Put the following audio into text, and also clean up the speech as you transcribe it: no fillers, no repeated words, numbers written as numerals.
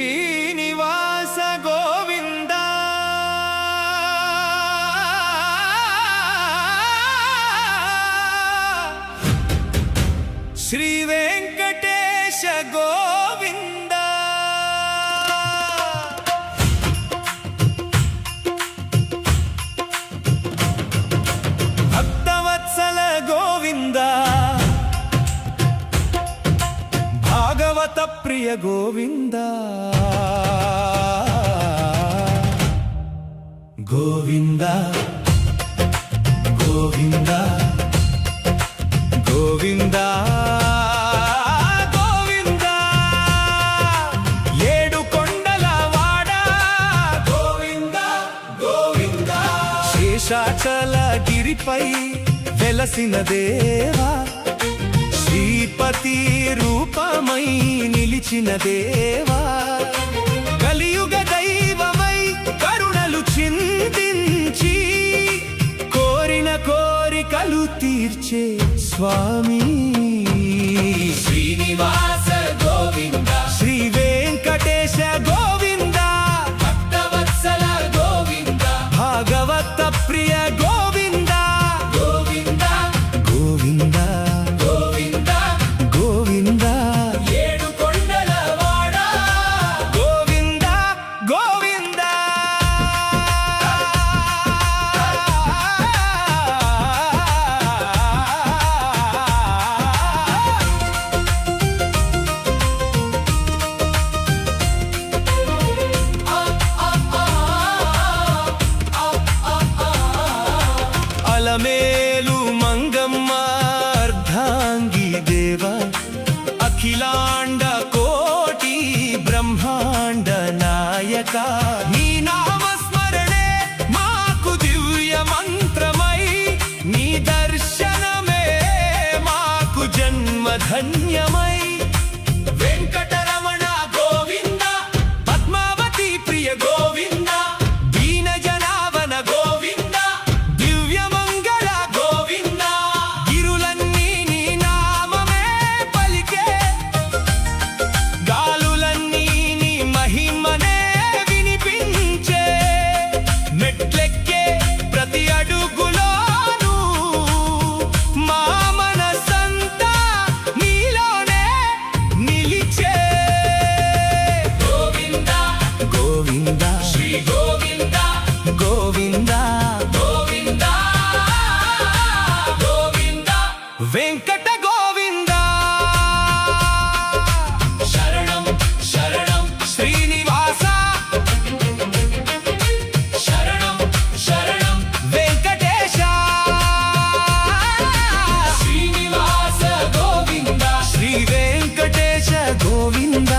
శ్రీనివాస గోవింద శ్రీ వెంకటేశ గోవింద భక్తవత్సల గోవింద భాగవత ప్రియ గోవింద గోవింద గోవింద గోవింద గోవింద ఏడు కొండల వాడ గోవింద గోవింద శేషాచలగిరిపై వెలసిన దేవా శ్రీపతి రూపమై నిలిచిన దేవా కలియుగ దైవమై కరుణలు చిందించి కోరిన కోరికలు తీర్చే స్వామి శ్రీనివాస గోవింద శ్రీ వెంకటేశ గోవింద భక్తవత్సల గోవింద భాగవత ప్రియ గోవింద గోవింద గోవింద గోవింద గోవింద ఏడు కొండల వాడ గోవింద గోవింద అలమేలు మంగమ్మ అర్ధాంగి దేవ అఖిలాండ కోటి బ్రహ్మాండ నాయక నీ నామస్మరణే మాకు దివ్య మంత్రమై నీ దర్శనమే మాకు జన్మధన్యమై వెంకటరమణ గోవింద పద్మావతి ప్రియ గోవింద దీన జనావన గోవింద దివ్య మంగళ గోవింద గిరులన్నీ నీ నామమే పలికే గాలులన్నీ నీ మహిమనే వినిపించే మెట్లెక్కే ప్రతి అడుగులోనూ మా మనసంతా నీలోనే నిలిచే గోవింద గోవింద శ్రీ గోవింద గోవింద గోవింద గోవింద వెంకట గోవింద శరణం శరణం శ్రీనివాస శరణం శరణం వెంకటేశ శ్రీనివాస గోవింద శ్రీ వెంకటేశ గోవింద